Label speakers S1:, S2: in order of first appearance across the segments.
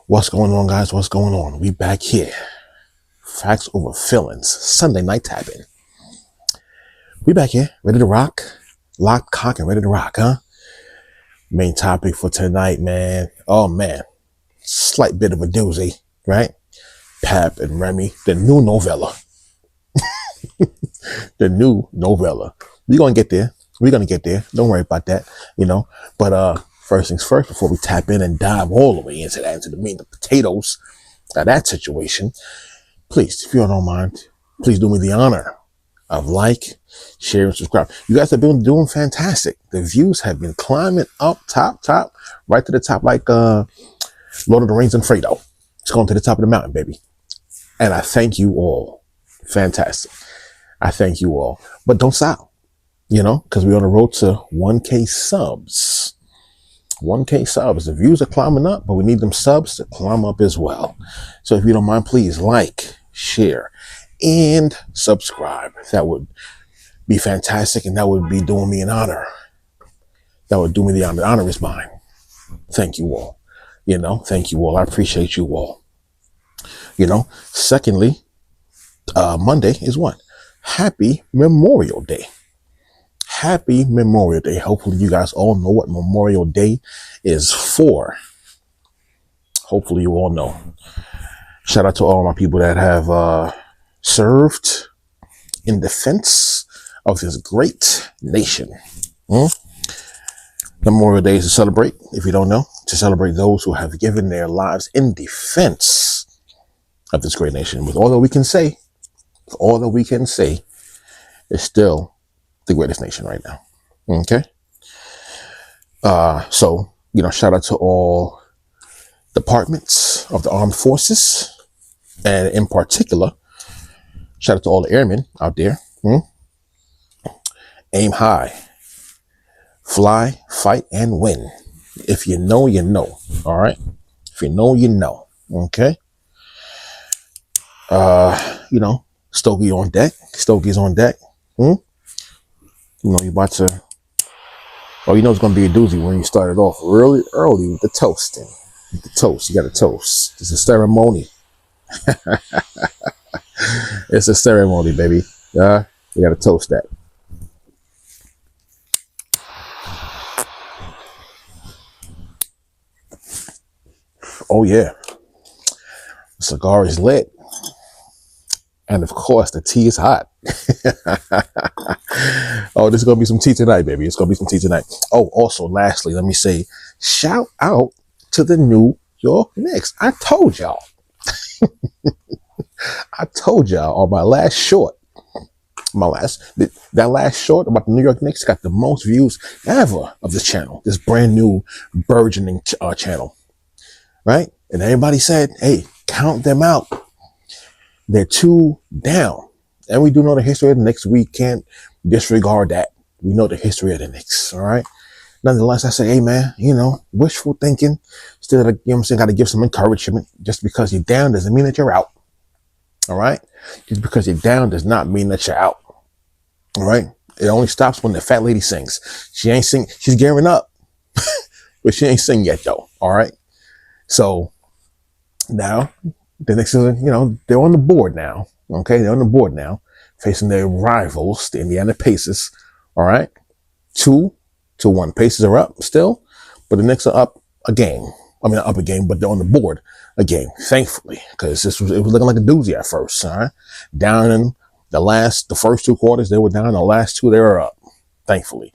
S1: What's going on, guys? What's going on? We back here. Facts over feelings. Sunday night tapping. We back here, ready to rock. Locked, cock, and ready to rock, huh? Main topic for tonight, man. Oh, man. Slight bit of a doozy, right? Pap and Remy, the new Novella. The new Novella. We're going to get there. We're going to get there. Don't worry about that, But first things first, before we tap in and dive all the way into the meat and the potatoes of that situation, please, if you don't mind, please do me the honor of like, share, and subscribe. You guys have been doing fantastic. The views have been climbing up top, right to the top like Lord of the Rings and Fredo. It's going to the top of the mountain, baby. And I thank you all. Fantastic. I thank you all. But don't stop, because we're on the road to 1K subs. 1K subs. The views are climbing up, but we need them subs to climb up as well. So if you don't mind, please like, share, and subscribe. That would be fantastic, and that would be doing me an honor. That would do me the honor. The honor is mine. Thank you all. Thank you all. I appreciate you all. Secondly, Monday is what? Happy Memorial Day. Happy Memorial Day. Hopefully you guys all know what Memorial Day is for. Hopefully you all know. Shout out to all my people that have served in defense of this great nation. Memorial Day is to celebrate, if you don't know, to celebrate those who have given their lives in defense of this great nation. With all that we can say, it's still the greatest nation right now. Okay? So, shout out to all departments of the armed forces, and in particular, shout out to all the airmen out there. Aim high, fly, fight, and win. If you know, you know. All right? If you know, you know. Okay? Stogie on deck. Stogie's on deck. You're about to... Oh, it's going to be a doozy when you started off really early with the toasting. With the toast. You got to toast. It's a ceremony. It's a ceremony, baby. You got to toast that. Oh, yeah. The cigar is lit. And of course, the tea is hot. Oh, this is going to be some tea tonight, baby. It's going to be some tea tonight. Oh, also, lastly, let me say, shout out to the New York Knicks. I told y'all. On my last short. That last short about the New York Knicks got the most views ever of this channel. This brand new burgeoning channel. Right? And everybody said, hey, count them out. They're 2 down. And we do know the history of the Knicks. We can't disregard that. We know the history of the Knicks. All right. Nonetheless, I say, hey, man, wishful thinking. Still, got to give some encouragement. Just because you're down doesn't mean that you're out. All right. Just because you're down does not mean that you're out. All right. It only stops when the fat lady sings. She ain't sing. She's gearing up, but she ain't sing yet, though. All right. So now the Knicks, they're on the board now. Okay. They're on the board now, facing their rivals, the Indiana Pacers. All right. 2-1. Pacers are up still, but the Knicks are up a game. Not up a game, but they're on the board a game, thankfully, because it was looking like a doozy at first. All right. Down in the first 2 quarters, they were down. The last 2, they were up, thankfully.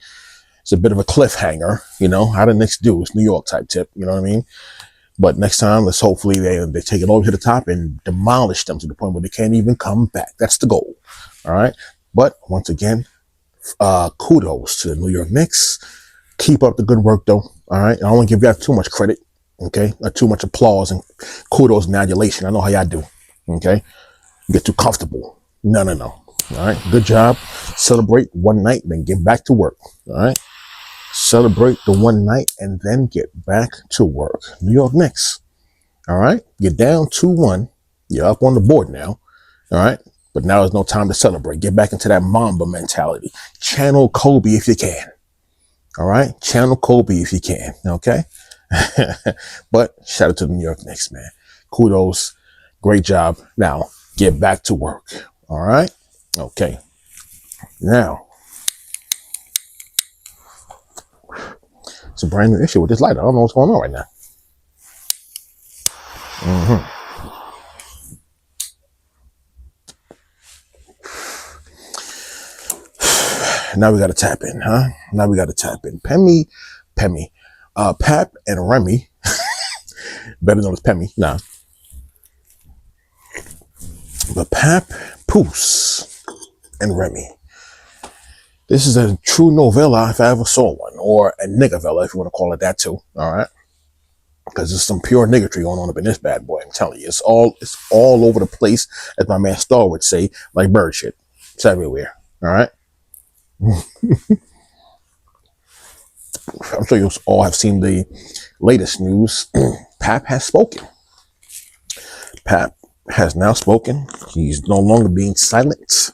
S1: It's a bit of a cliffhanger, how the Knicks do. It's New York type tip, you know what I mean? But next time, let's hopefully they take it over to the top and demolish them to the point where they can't even come back. That's the goal. All right. But once again, kudos to the New York Knicks. Keep up the good work, though. All right. I don't want to give you guys too much credit. Okay. Not too much applause and kudos and adulation. I know how y'all do. Okay. You get too comfortable. No. All right. Good job. Celebrate one night, then get back to work. All right. Celebrate the one night and then get back to work. New York Knicks. All right. You're down 2-1. You're up on the board now. All right. But now there's no time to celebrate. Get back into that Mamba mentality. Channel Kobe if you can. All right. Channel Kobe if you can. Okay. But shout out to the New York Knicks, man. Kudos. Great job. Now, get back to work. All right? Okay. Now, it's a brand new issue with this lighter. I don't know what's going on right now. Now we got to tap in, huh? Now we got to tap in. Pap and Remy, better known as Pemmy, nah. But Pap, Poos, and Remy. This is a true novella if I ever saw one, or a niggovella if you want to call it that too. All right, because there's some pure niggatry going on up in this bad boy. I'm telling you, it's all over the place, as my man Star would say, like bird shit. It's everywhere. All right. I'm sure you all have seen the latest news. Pap has spoken. Pap has now spoken. He's no longer being silent.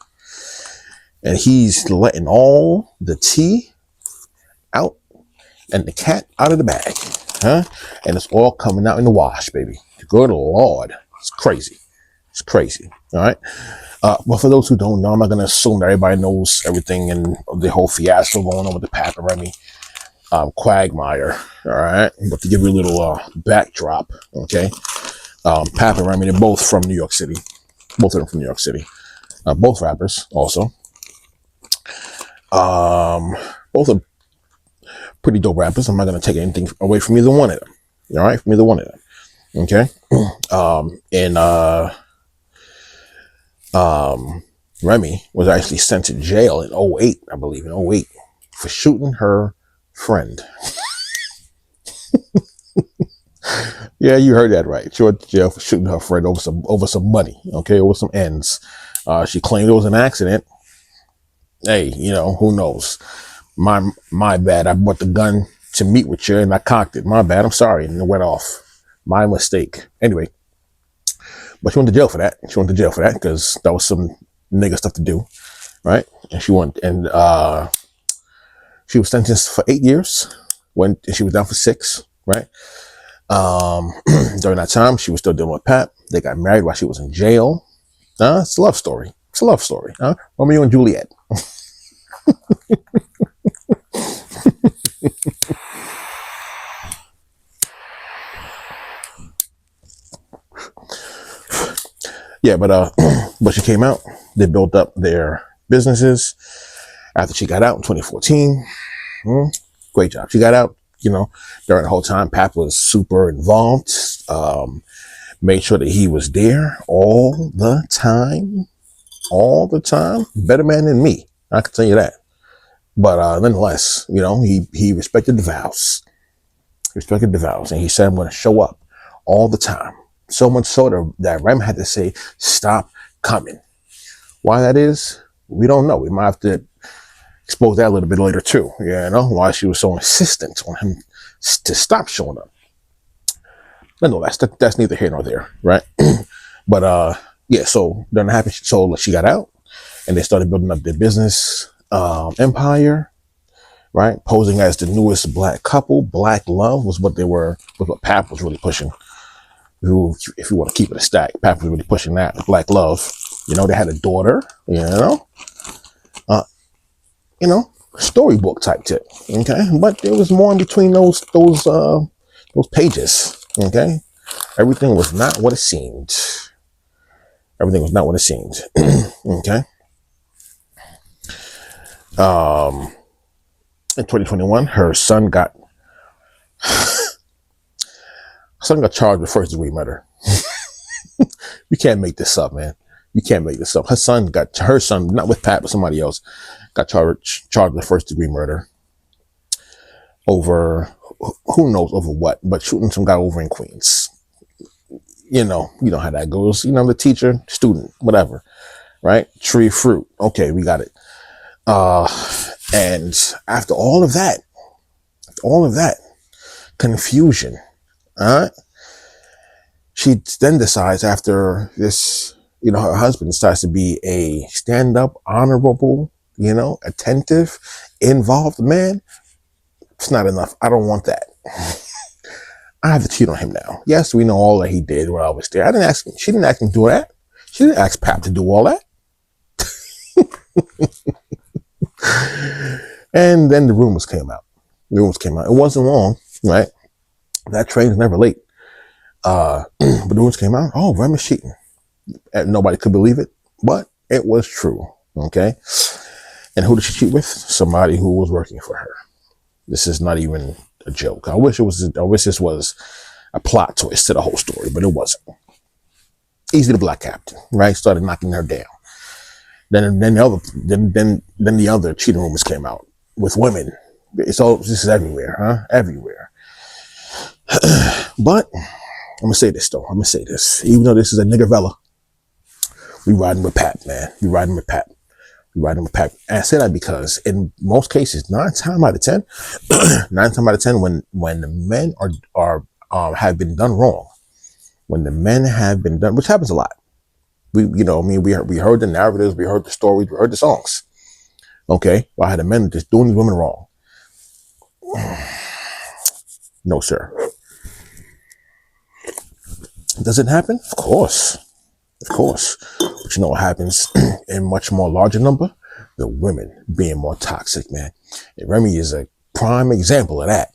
S1: And he's letting all the tea out and the cat out of the bag. Huh? And it's all coming out in the wash, baby. Good Lord. It's crazy. It's crazy. All right. But for those who don't know, I'm not going to assume that everybody knows everything and the whole fiasco going on with the Pap and Remy quagmire. All right. But to give you a little backdrop, okay. Pap and Remy, they're both from New York City. Both of them from New York City. Both rappers also. Both are pretty dope rappers. I'm not going to take anything away from either one of them. All right. From either one of them. Okay. Remy was actually sent to jail in 08, I believe, in 08, for shooting her friend. Yeah, you heard that right. She went to jail for shooting her friend over some money, okay, over some ends. She claimed it was an accident. Hey, who knows? My bad. I bought the gun to meet with you and I cocked it. My bad. I'm sorry. And it went off. My mistake. Anyway, but she went to jail for that. She went to jail for that because that was some nigga stuff to do, right? And she went and she was sentenced for 8 years when she was down for 6, right? During that time, she was still dealing with Pap. They got married while she was in jail. It's a love story. It's a love story. Romeo and Juliet. Yeah, but she came out. They built up their businesses after she got out in 2014. Great job. She got out, during the whole time. Pap was super involved. Made sure that he was there all the time. All the time. Better man than me. I can tell you that. But nonetheless, he respected the vows. Respected the vows. And he said, I'm going to show up all the time. So much so that Rem had to say, stop coming. Why that is, we don't know. We might have to expose that a little bit later too. Why she was so insistent on him to stop showing up. Nonetheless, that's neither here nor there, right? But yeah, so they're not happy. So she got out and they started building up their business empire, right? Posing as the newest black couple. Black love was what Pap was really pushing. Who, if you want to keep it a stack, Pap was really pushing that. Black love. They had a daughter, storybook type tip. Okay. But there was more in between those pages. Okay. Everything was not what it seemed. Everything was not what it seemed. Okay. In 2021, her son got charged with first-degree murder. You can't make this up, man. You can't make this up. Her son, not with Pat, but somebody else, got charged with first-degree murder over, who knows over what, but shooting some guy over in Queens. You know how that goes. The teacher, student, whatever, right? Tree, fruit. Okay, we got it. And after all of that confusion, she then decides after this, her husband decides to be a stand-up, honorable, attentive, involved man. It's not enough. I don't want that. I have to cheat on him now. Yes, we know all that he did while I was there. I didn't ask him. She didn't ask him to do that. She didn't ask Pap to do all that. And then the rumors came out. It wasn't long, right? That train's never late. But the rumors came out. Oh, Remy's cheating. And nobody could believe it, but it was true. Okay. And who did she cheat with? Somebody who was working for her. This is not even a joke. I wish this was a plot twist to the whole story, but it wasn't. Easy the black captain, right? Started knocking her down. Then the other cheating rumors came out with women. This is everywhere, huh? Everywhere. But I'm gonna say this though. Even though this is a Novella, we riding with Pat, man. We riding with Pat. And I say that because in most cases, 9 times out of 10, when the men have been done wrong, which happens a lot. We heard the narratives, we heard the stories, we heard the songs. Okay, well, I had the men just doing these women wrong. No, sir. Does it happen? Of course. But you know what happens in much more larger number? The women being more toxic, man. And Remy is a prime example of that.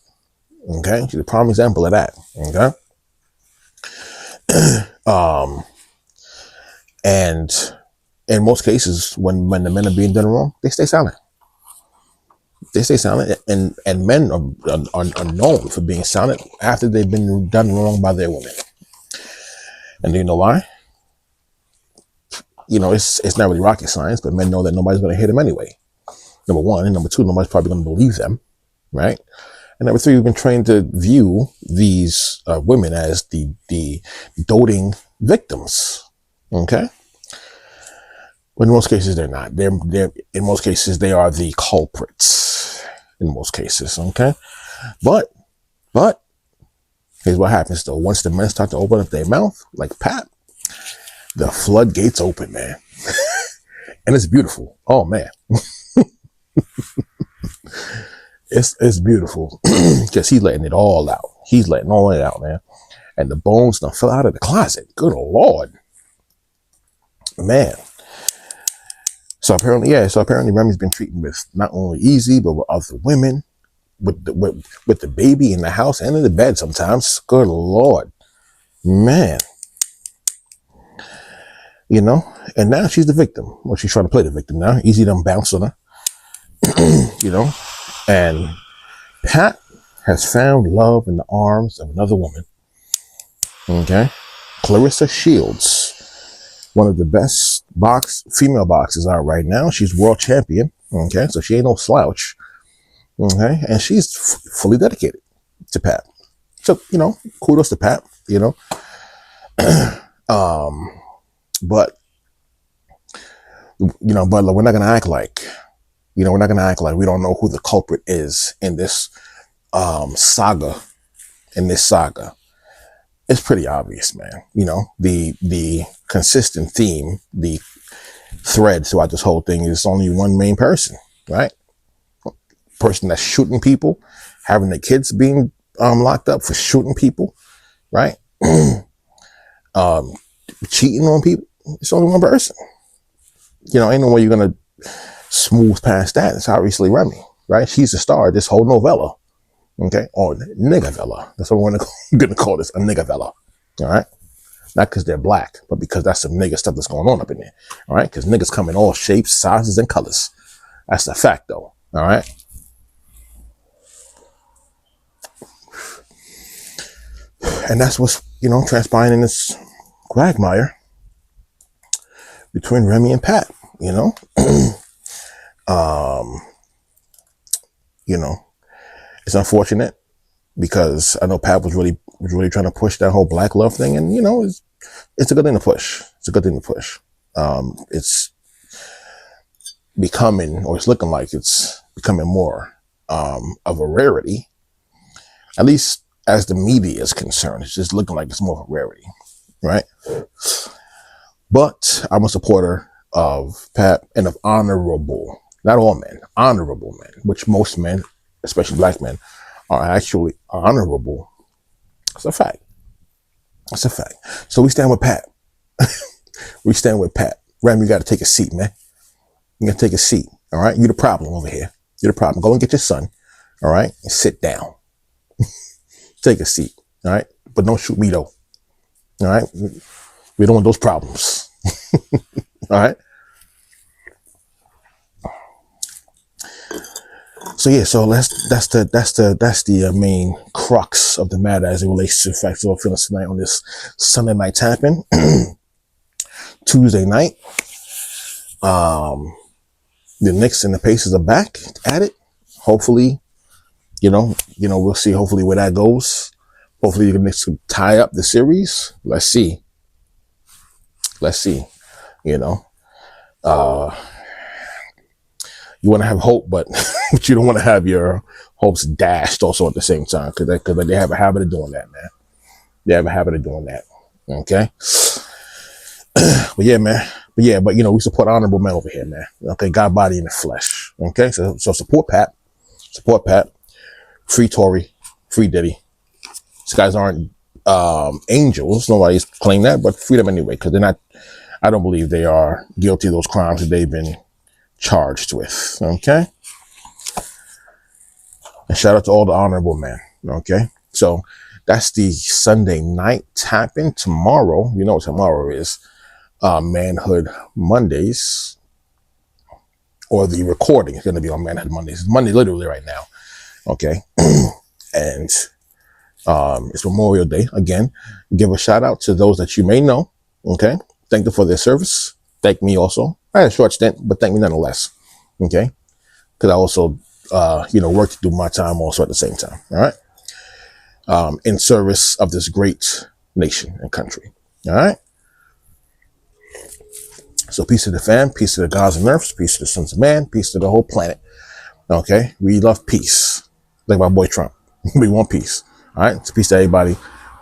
S1: Okay? She's a prime example of that. Okay? And in most cases, when the men are being done wrong, they stay silent. And men are known for being silent after they've been done wrong by their women. And do you know why? You know, it's not really rocket science, but men know that nobody's going to hit them anyway. Number one. And number two, nobody's probably going to believe them, right? And number three, we've been trained to view these women as the doting victims, okay? But in most cases, they're not. In most cases, they are the culprits. In most cases, okay? But here's what happens though. Once the men start to open up their mouth, like Pat, the floodgates open, man. And it's beautiful. Oh man. It's beautiful. Because he's letting it all out. He's letting all it out, man. And the bones done fell out of the closet. Good Lord. Man. So apparently Remy's been treating with not only Easy, but with other women, with the baby in the house and in the bed sometimes. Good Lord. Man. You know, and now she's the victim. Well, she's trying to play the victim now. Easy done bounce on her. You know, and Pat has found love in the arms of another woman. Okay. Clarissa Shields, one of the best female boxers out right now. She's world champion. Okay. So she ain't no slouch. Okay. And she's fully dedicated to Pat. So, you know, kudos to Pat, you know. But we're not going to act like, we don't know who the culprit is in this saga. It's pretty obvious, man. You know, the consistent theme, the thread throughout this whole thing is only one main person, right? Person that's shooting people, having the kids being locked up for shooting people, right? Cheating on people. It's only one person. You know, ain't no way you're gonna smooth past that. It's obviously Remy, right? She's the star of this whole novella. Okay, or Novella. That's what I'm gonna call this, a Novella. All right, not because they're black, but because that's some nigga stuff that's going on up in there. All right, because niggas come in all shapes, sizes, and colors. That's the fact, though. All right. And that's what's, transpiring in this quagmire between Remy and Pat, it's unfortunate because I know Pat was really trying to push that whole black love thing. And, it's a good thing to push. It's becoming, or it's looking like it's becoming more, of a rarity, at least as the media is concerned. It's just looking like it's more of a rarity, right? But I'm a supporter of Pat and of honorable, not all men, honorable men, which most men, especially black men, are actually honorable It's a fact. It's a fact. So we stand with Pat. We stand with Pat. Remy, you got to take a seat, man. You got to take a seat. All right. You're the problem over here. You're the problem. Go and get your son. All right. And sit down. Take a seat. All right. But don't shoot me, though. All right. We don't want those problems. All right. So yeah, so that's the main crux of the matter as it relates to Factual Feelings tonight on this Sunday night tapping. Tuesday night. The Knicks and the Pacers are back at it. Hopefully, we'll see hopefully where that goes. Hopefully the Knicks can tie up the series. Let's see. You want to have hope, but you don't want to have your hopes dashed also at the same time, because they have a habit of doing that, man. They have a habit of doing that. Okay. But yeah, man. But we support honorable men over here, man. Okay, God, body, in the flesh. Okay, so support Pat. Support Pat. Free Tory. Free Diddy. These guys aren't angels. Nobody's claimed that, but free them anyway, because they're not. I don't believe they are guilty of those crimes that they've been charged with. Okay. And shout out to all the honorable men. Okay. So that's the Sunday night tapping. Tomorrow, you know what tomorrow is. Manhood Mondays, or the recording is going to be on Manhood Mondays. It's Monday literally right now. Okay. And it's Memorial Day. Again, give a shout out to those that you may know. Okay. Thank them for their service. Thank me also. I had a short stint, but thank me nonetheless. Okay. Because I also, work to do my time also at the same time. All right. In service of this great nation and country. All right. So peace to the fam, peace to the gods and earths, peace to the sons of man, peace to the whole planet. Okay. We love peace. Like my boy Trump. We want peace. All right. So peace to everybody.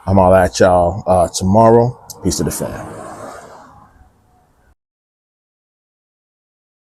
S1: I'm all at y'all tomorrow. Peace to the fam.